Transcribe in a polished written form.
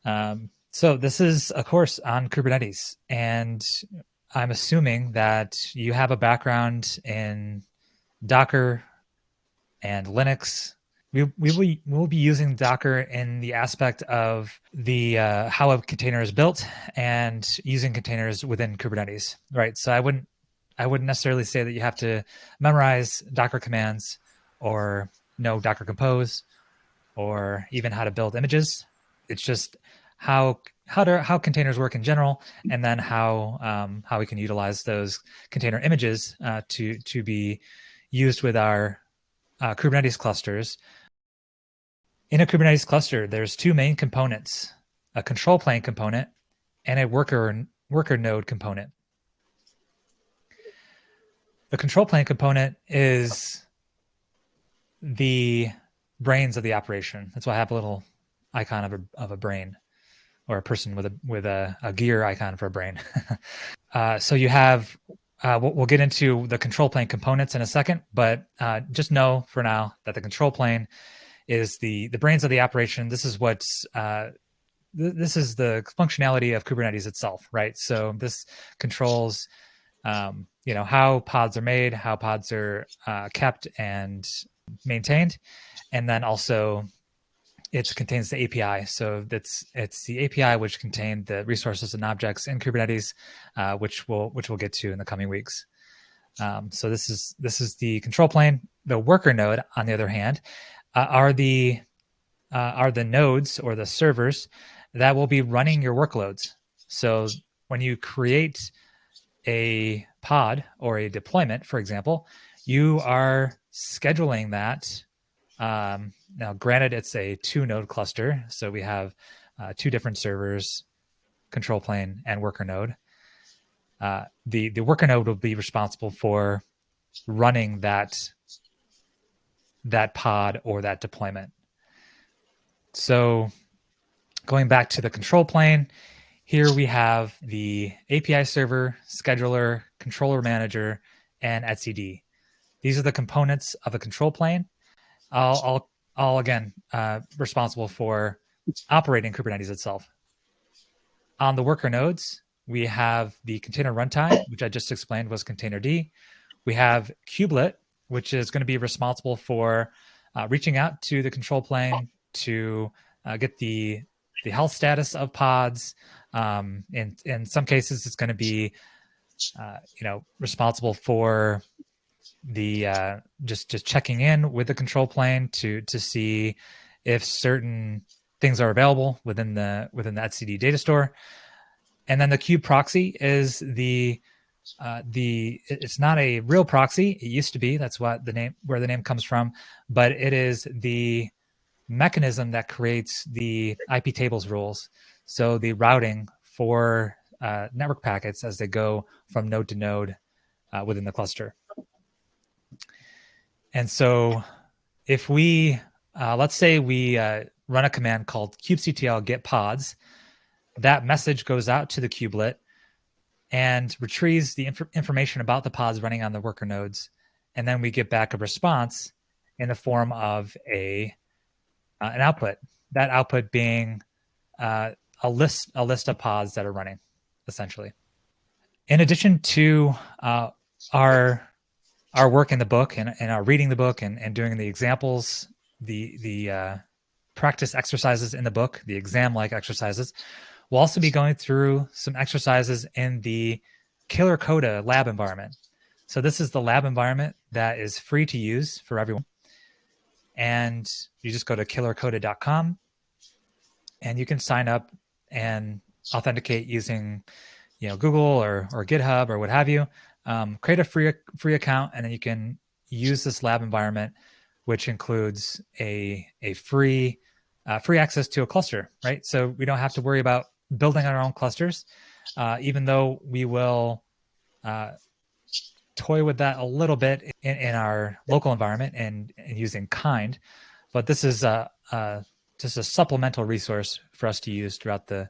So this is a course on Kubernetes, and I'm assuming that you have a background in Docker and Linux. We'll be using Docker in the aspect of the how a container is built and using containers within Kubernetes, right? So I wouldn't necessarily say that you have to memorize Docker commands or know Docker Compose or even how to build images. It's just how containers work in general, and then how we can utilize those container images to be used with our Kubernetes clusters. In a Kubernetes cluster, there's two main components: a control plane component and a worker node component. The control plane component is the brains of the operation. That's why I have a little icon of a brain, or a person with a gear icon for a brain. So you have, we'll get into the control plane components in a second, but just know for now that the control plane is the brains of the operation. This is what's this is the functionality of Kubernetes itself, right? So this controls how pods are made, how pods are kept and maintained, and then also it contains the API. So it's the API which contains the resources and objects in Kubernetes, which we'll get to in the coming weeks. So this is the control plane. The worker node, on the other hand, are the nodes or the servers that will be running your workloads. So when you create a pod or a deployment, for example, you are scheduling that. Now, granted, it's a 2-node cluster, so we have 2 different servers, control plane and worker node. The worker node will be responsible for running that pod or that deployment. So going back to the control plane, here we have the API server, scheduler, controller manager, and etcd. These are the components of a control plane. All again responsible for operating Kubernetes itself. On the worker nodes, we have the container runtime, which I just explained was containerd. We have kubelet, which is going to be responsible for reaching out to the control plane to get the health status of pods. In some cases, it's going to be responsible for the just checking in with the control plane to see if certain things are available within the etcd data store. And then the kube-proxy is it's not a real proxy. It used to be. That's where the name comes from. But it is the mechanism that creates the IP tables rules. So the routing for network packets as they go from node to node within the cluster. And so if we, let's say we run a command called kubectl get pods, that message goes out to the kubelet and retrieves the information about the pods running on the worker nodes. And then we get back a response in the form of an output, that output being a list of pods that are running, essentially. In addition to our work in the book and our reading the book and doing the examples, the practice exercises in the book, the exam-like exercises, we'll also be going through some exercises in the Killer Coda lab environment. So this is the lab environment that is free to use for everyone. And you just go to killercoda.com and you can sign up and authenticate using Google or GitHub or what have you. Create a free account, and then you can use this lab environment, which includes a free access to a cluster, right? So we don't have to worry about building our own clusters, even though we will toy with that a little bit in our local environment and using Kind. But this is just a supplemental resource for us to use throughout the